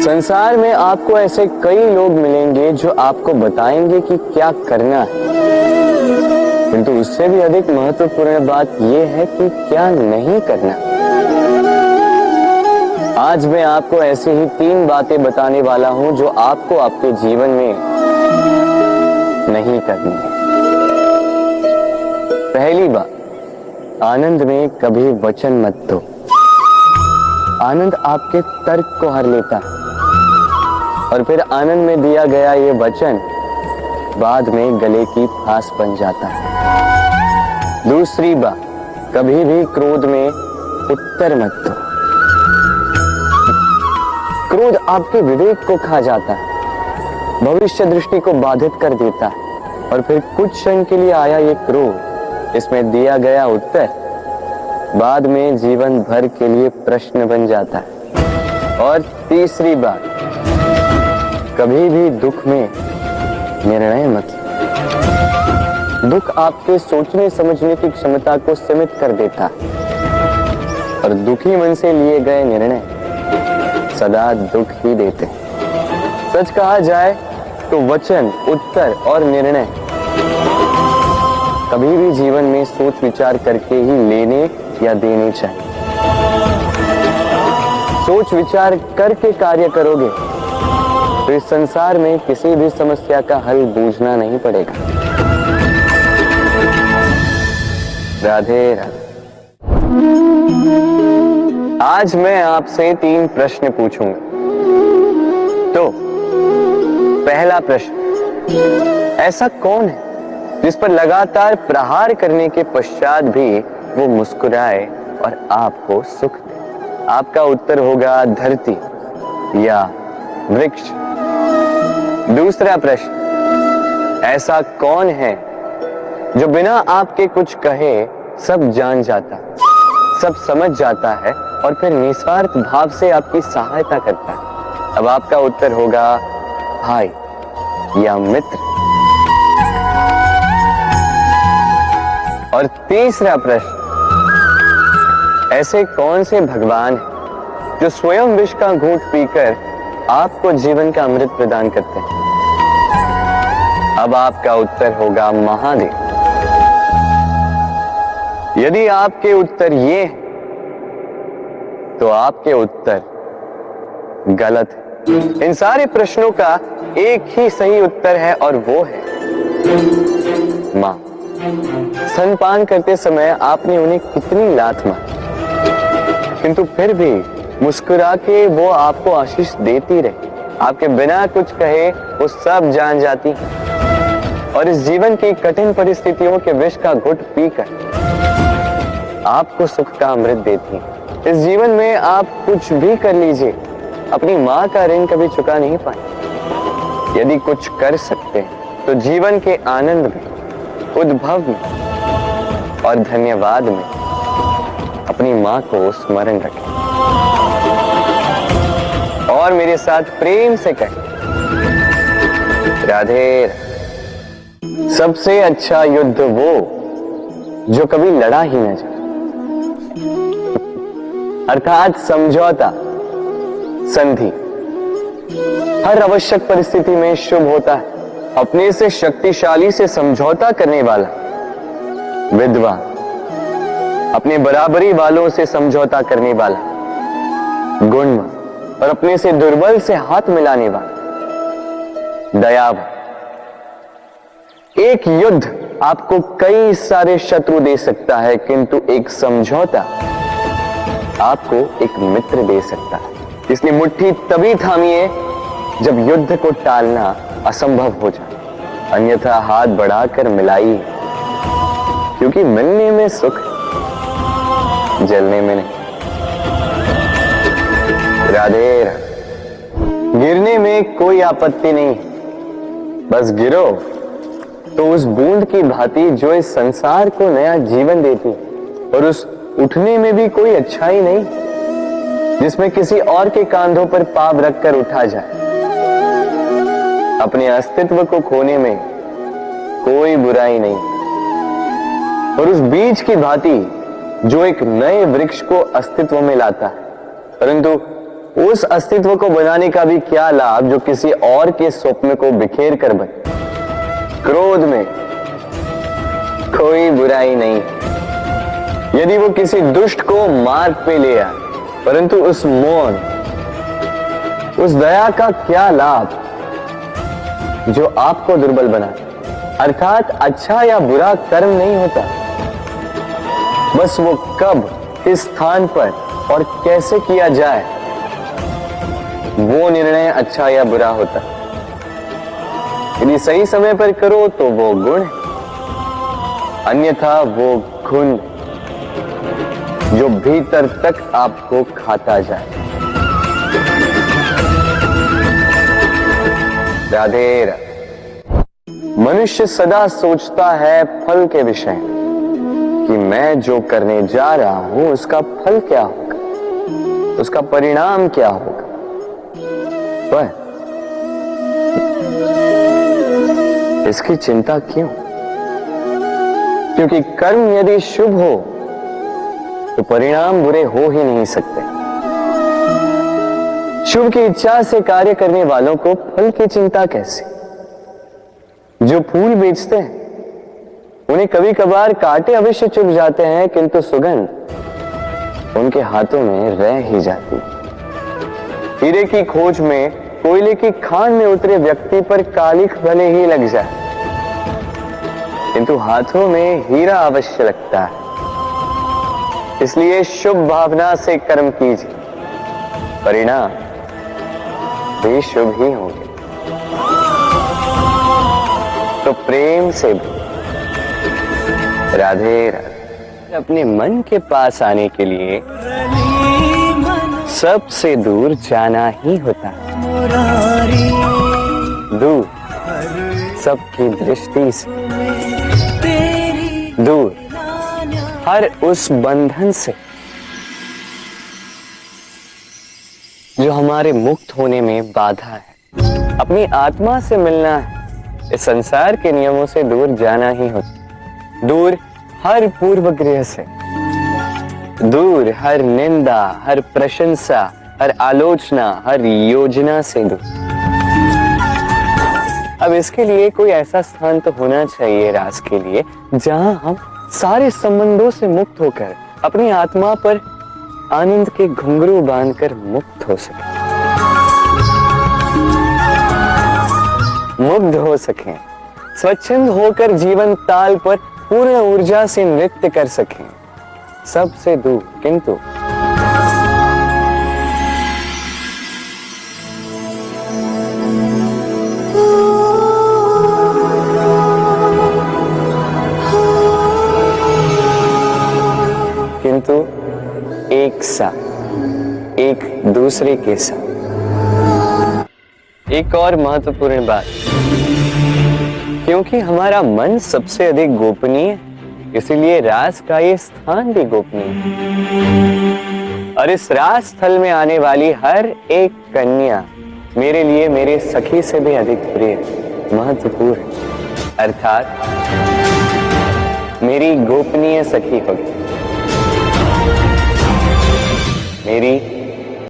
संसार में आपको ऐसे कई लोग मिलेंगे जो आपको बताएंगे कि क्या करना है, किंतु उससे भी अधिक महत्वपूर्ण बात यह है कि क्या नहीं करना। आज मैं आपको ऐसे ही 3 बातें बताने वाला हूं जो आपको आपके जीवन में नहीं करनी है। पहली बात, आनंद में कभी वचन मत दो। आनंद आपके तर्क को हर लेता है और फिर आनंद में दिया गया ये वचन बाद में गले की फांस बन जाता है। दूसरी बात, कभी भी क्रोध में उत्तर मत दो। क्रोध आपके विवेक को खा जाता है, भविष्य दृष्टि को बाधित कर देता है और फिर कुछ क्षण के लिए आया ये क्रोध, इसमें दिया गया उत्तर बाद में जीवन भर के लिए प्रश्न बन जाता है। और तीसरी बात, कभी भी दुख में निर्णय मत लो। दुख आपके सोचने समझने की क्षमता को सीमित कर देता है और दुखी मन से लिए गए निर्णय सदा दुख ही देते हैं। सच कहा जाए तो वचन, उत्तर और निर्णय कभी भी जीवन में सोच विचार करके ही लेने या देने चाहिए। सोच विचार करके कार्य करोगे तो इस संसार में किसी भी समस्या का हल बूझना नहीं पड़ेगा। राधे राधे। आज मैं आपसे 3 प्रश्न पूछूंगा। तो पहला प्रश्न, ऐसा कौन है जिस पर लगातार प्रहार करने के पश्चात भी वो मुस्कुराए और आपको सुख दे? आपका उत्तर होगा धरती या वृक्ष। दूसरा प्रश्न, ऐसा कौन है जो बिना आपके कुछ कहे सब जान जाता, सब समझ जाता है और फिर निस्वार्थ भाव से आपकी सहायता करता है? अब आपका उत्तर होगा भाई या मित्र। और तीसरा प्रश्न, ऐसे कौन से भगवान हैं जो स्वयं विष का घूंट पीकर आपको जीवन का अमृत प्रदान करते हैं? अब आपका उत्तर होगा महादेव। यदि आपके उत्तर ये हैं, तो आपके उत्तर गलत है। इन सारे प्रश्नों का एक ही सही उत्तर है और वो है मां। स्तनपान करते समय आपने उन्हें कितनी लात मारी, किंतु फिर भी मुस्कुरा के वो आपको आशीष देती रही। आपके बिना कुछ कहे वो सब जान जाती है और इस जीवन की कठिन परिस्थितियों के विष का घुट पीकर आपको सुख का अमृत देती है। इस जीवन में आप कुछ भी कर लीजिए, अपनी मां का ऋण कभी चुका नहीं पाए। यदि कुछ कर सकते हैं तो जीवन के आनंद में, उद्भव में और धन्यवाद में अपनी मां को स्मरण रखें और मेरे साथ प्रेम से कहें राधे। सबसे अच्छा युद्ध वो जो कभी लड़ा ही न जाए, अर्थात समझौता, संधि हर आवश्यक परिस्थिति में शुभ होता है। अपने से शक्तिशाली से समझौता करने वाला विद्वान, अपने बराबरी वालों से समझौता करने वाला गुणवान और अपने से दुर्बल से हाथ मिलाने वाला दयावान। एक युद्ध आपको कई सारे शत्रु दे सकता है, किंतु एक समझौता आपको एक मित्र दे सकता है। इसलिए मुट्ठी तभी थामिए जब युद्ध को टालना असंभव हो जाए, अन्यथा हाथ बढ़ाकर मिलाइए, क्योंकि मिलने में सुख है, जलने में नहीं। राधे राधे। गिरने में कोई आपत्ति नहीं, बस गिरो तो उस बूंद की भांति जो इस संसार को नया जीवन देती, और उस उठने में भी कोई अच्छाई नहीं जिसमें किसी और के कांधों पर पाव रखकर उठा जाए। अपने अस्तित्व को खोने में कोई बुराई नहीं, और उस बीज की भांति जो एक नए वृक्ष को अस्तित्व में लाता है, परंतु उस अस्तित्व को बनाने का भी क्या लाभ जो किसी और के स्वप्न को बिखेर कर बने। क्रोध में कोई बुराई नहीं, यदि वो किसी दुष्ट को मार्ग पे ले आए, परंतु उस मौन, उस दया का क्या लाभ जो आपको दुर्बल बनाए। अर्थात अच्छा या बुरा कर्म नहीं होता, बस वो कब, किस स्थान पर और कैसे किया जाए, वो निर्णय अच्छा या बुरा होता। यदि सही समय पर करो तो वो गुण है, अन्यथा वो घुन जो भीतर तक आपको खाता जाए। राधे राधे। मनुष्य सदा सोचता है फल के विषय कि मैं जो करने जा रहा हूं उसका फल क्या होगा, उसका परिणाम क्या होगा। पर इसकी चिंता क्यों? क्योंकि कर्म यदि शुभ हो तो परिणाम बुरे हो ही नहीं सकते। शुभ की इच्छा से कार्य करने वालों को फल की चिंता कैसी? जो फूल बेचते हैं उन्हें कभी कभार कांटे अवश्य चुभ जाते हैं, किंतु सुगंध उनके हाथों में रह ही जाती। हीरे की खोज में कोयले की खान में उतरे व्यक्ति पर कालिख भले ही लग जाए, किंतु हाथों में हीरा अवश्य लगता है। इसलिए शुभ भावना से कर्म कीजिए, परिणाम भी शुभ ही होंगे। तो प्रेम से राधे राधे। अपने मन के पास आने के लिए सबसे दूर जाना ही होता है, दूर सबकी दृष्टि से, दूर हर उस बंधन से जो हमारे मुक्त होने में बाधा है। अपनी आत्मा से मिलना है, इस संसार के नियमों से दूर जाना ही होता। दूर हर पूर्वग्रह से, दूर हर निंदा, हर प्रशंसा, हर आलोचना, हर योजना से दूर। अब इसके लिए कोई ऐसा स्थान तो होना चाहिए रास के लिए जहां हम सारे संबंधों से मुक्त होकर अपनी आत्मा पर आनंद के घुंघरू बांधकर मुक्त हो सके, मुग्ध हो सकें, स्वच्छंद होकर जीवन ताल पर पूर्ण ऊर्जा से नृत्य कर सकें, सबसे दूर। किंतु एक साथ, एक दूसरे के साथ। एक और महत्वपूर्ण बात, क्योंकि हमारा मन सबसे अधिक गोपनीय है, इसीलिए रास का ये स्थान भी गोपनीय है। और इस रास स्थल में आने वाली हर एक कन्या मेरे लिए मेरे सखी से भी अधिक प्रिय, महत्वपूर्ण, अर्थात मेरी गोपनीय सखी होगी, मेरी